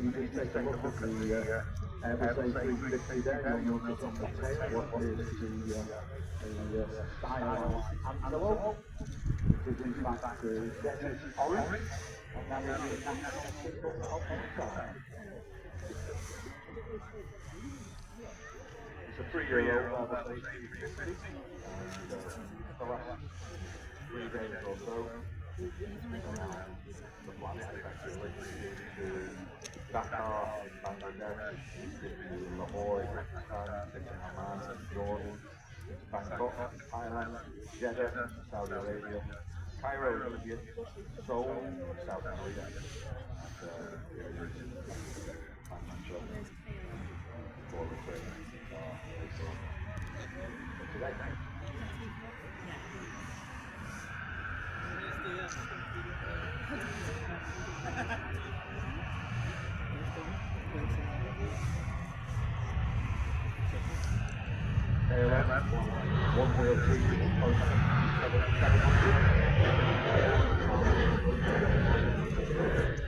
You just take a look at the Airbus A350 there, you'll notice on the tail what is the stylized antelope, which is in fact the desert orange, and that is the national symbol of Exxon. It's a 3-year-old Airbus A350, and the last 3 days or so, it's been around the planet effectively, to Dakar in Bangladesh, to Lahore, Pakistan, to Amman, Jordan, to Bangkok, Thailand, Jeddah, Saudi Arabia, Cairo, Libya, Seoul, South Korea, and for the training today. KLM 103.700.